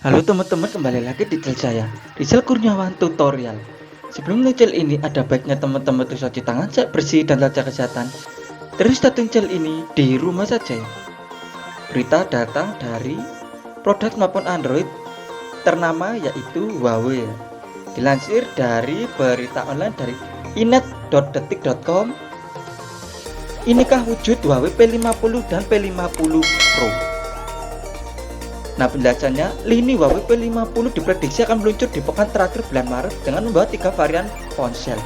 Halo teman-teman, kembali lagi di channel saya, Rizal Kurniawan Tutorial. Sebelum channel ini, ada baiknya teman-teman terus cuci tangan cek bersih dan jaga kesehatan. Terus datang channel ini di rumah saja. Berita datang dari produk maupun Android ternama yaitu Huawei. Dilansir dari berita online dari inet.detik.com, inikah wujud Huawei P50 dan P50 Pro. Nah, penjelasannya, lini Huawei P50 diprediksi akan meluncur di pekan terakhir bulan Maret dengan membawa 3 varian ponsel.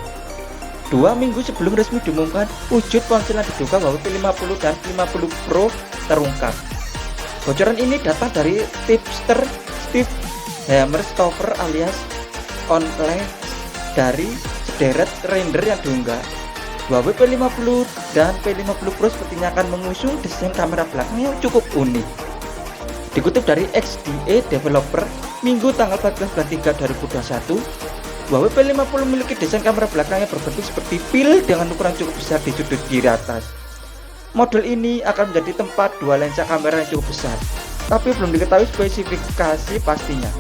2 minggu sebelum resmi diumumkan, wujud ponsel yang diduga Huawei P50 dan P50 Pro terungkap. Bocoran ini datang dari tipster Steve Hammerstoffer alias Online dari sederet render yang diunggah. Huawei P50 dan P50 Pro sepertinya akan mengusung desain kamera belakang yang cukup unik. Dikutip dari XDA Developer, Minggu tanggal 14 bulan 3 2021, Huawei P50 memiliki desain kamera belakang yang berbentuk seperti pil dengan ukuran cukup besar di sudut kiri atas. Model ini akan menjadi tempat dua lensa kamera yang cukup besar, tapi belum diketahui spesifikasi pastinya.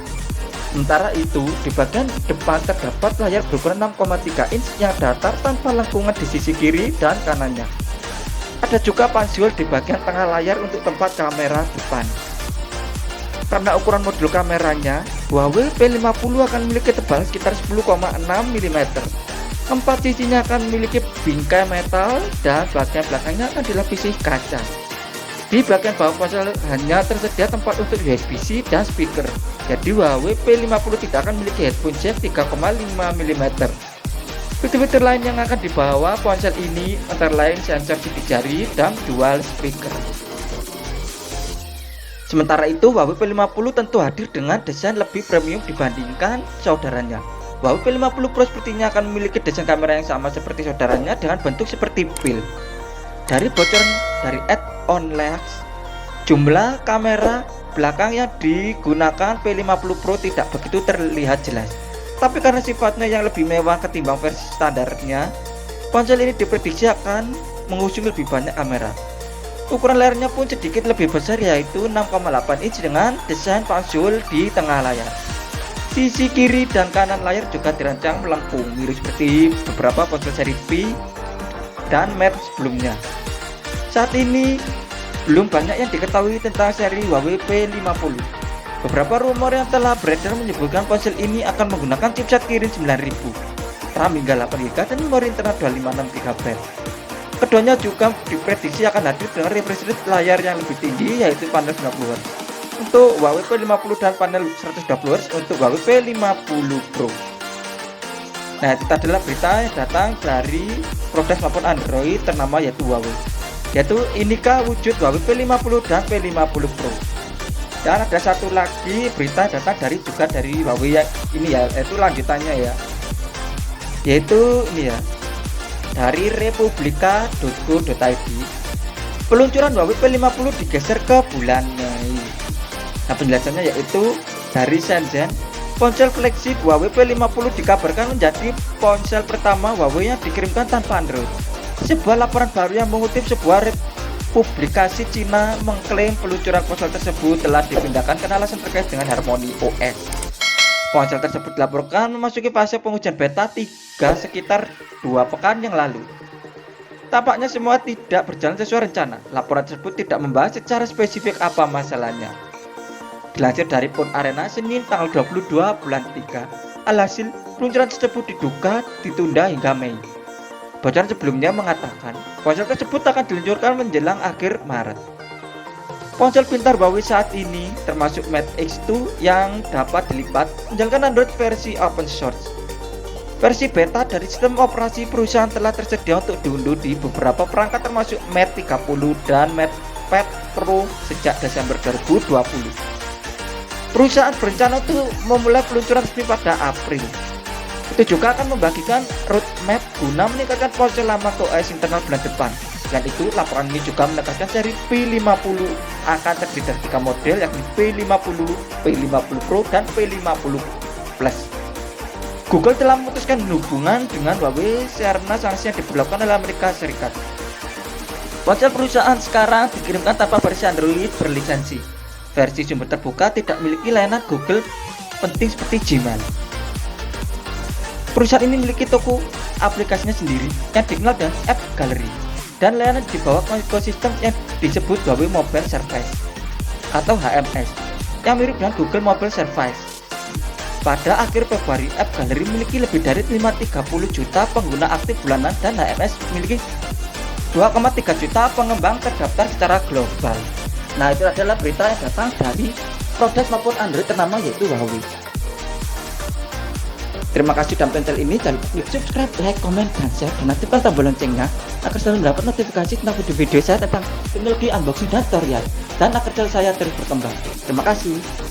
Sementara itu, di bagian depan terdapat layar berukuran 6,3 inch yang datar tanpa lengkungan di sisi kiri dan kanannya. Ada juga pansul di bagian tengah layar untuk tempat kamera depan. Karena ukuran modul kameranya, Huawei P50 akan memiliki tebalan sekitar 10,6 mm. Empat sisinya akan memiliki bingkai metal dan bagian belakangnya akan dilapisi kaca. Di bagian bawah ponsel hanya tersedia tempat untuk USB-C dan speaker. Jadi Huawei P50 tidak akan memiliki headphone jack 3,5 mm. Fitur-fitur lain yang akan dibawa ponsel ini antara lain sensor sidik jari dan dual speaker. Sementara itu, Huawei P50 tentu hadir dengan desain lebih premium dibandingkan saudaranya. Huawei P50 Pro sepertinya akan memiliki desain kamera yang sama seperti saudaranya dengan bentuk seperti pil. Dari bocoran dari @onlex, jumlah kamera belakang yang digunakan P50 Pro tidak begitu terlihat jelas. Tapi karena sifatnya yang lebih mewah ketimbang versi standarnya, ponsel ini diprediksi akan mengusung lebih banyak kamera. Ukuran layarnya pun sedikit lebih besar yaitu 6,8 inch dengan desain pansul di tengah layar. Sisi kiri dan kanan layar juga dirancang melengkung mirip seperti beberapa ponsel seri P dan Mate sebelumnya. Saat ini belum banyak yang diketahui tentang seri Huawei P50. Beberapa rumor yang telah beredar menyebutkan ponsel ini akan menggunakan chipset Kirin 9000, RAM hingga 8GB dan memori internal 256GB. Keduanya juga diprediksi akan hadir dengan refresh rate layar yang lebih tinggi yaitu panel 90Hz untuk Huawei P50 dan panel 120Hz untuk Huawei P50 Pro. Nah, itu adalah berita yang datang dari produk maupun Android ternama yaitu Huawei. Yaitu inikah wujud Huawei P50 dan P50 Pro. Dan ada satu lagi berita datang juga dari Huawei yang ini ya, yaitu lanjutannya ya. Yaitu ini ya. Dari republika.co.id, peluncuran Huawei P50 digeser ke bulan Mei. Nah, penjelasannya yaitu dari Shenzhen, ponsel flagship Huawei P50 dikabarkan menjadi ponsel pertama Huawei yang dikirimkan tanpa Android. Sebuah laporan baru yang mengutip sebuah publikasi Cina mengklaim peluncuran ponsel tersebut telah dipindahkan karena alasan terkait dengan harmoni OS. Ponsel tersebut dilaporkan memasuki fase pengujian beta 3 sekitar 2 pekan yang lalu. Tampaknya semua tidak berjalan sesuai rencana. Laporan tersebut tidak membahas secara spesifik apa masalahnya. Dilansir dari Phone Arena Senin tanggal 22 bulan 3. Alhasil, peluncuran tersebut diduga ditunda hingga Mei. Bocoran sebelumnya mengatakan ponsel tersebut akan diluncurkan menjelang akhir Maret. Ponsel pintar Huawei saat ini termasuk Mate X2 yang dapat dilipat menjalankan Android versi open source. Versi beta dari sistem operasi perusahaan telah tersedia untuk diunduh di beberapa perangkat termasuk Mate 30 dan MatePad Pro sejak Desember 2020. Perusahaan berencana untuk memulai peluncuran resmi pada April. Itu juga akan membagikan roadmap guna meningkatkan ponsel lama ke OS internal bulan depan. Selain itu, laporan ini juga menekankan seri P50 akan terdiri dari 3 model yakni P50, P50 Pro, dan P50 Plus. Google telah memutuskan hubungan dengan Huawei karena sanksi yang diberlakukan oleh Amerika Serikat. Ponsel perusahaan sekarang dikirimkan tanpa versi Android berlisensi. Versi sumber terbuka tidak memiliki layanan Google penting seperti Gmail. Perusahaan ini memiliki toko aplikasinya sendiri yang dikenal dengan App Gallery dan layanan di bawah ekosistem yang disebut Huawei Mobile Service atau HMS yang mirip dengan Google Mobile Service. Pada akhir Februari, App Gallery memiliki lebih dari 530 juta pengguna aktif bulanan dan HMS memiliki 2,3 juta pengembang terdaftar secara global. Nah, itu adalah berita yang datang dari produk maupun Android ternama yaitu Huawei. Terima kasih sudah menonton channel ini. Jangan lupa klik subscribe, like, komen, dan share, dan aktifkan tombol loncengnya agar selalu mendapat notifikasi tentang video-video saya tentang teknologi unboxing dan tutorial dan agar channel saya terus berkembang. Terima kasih.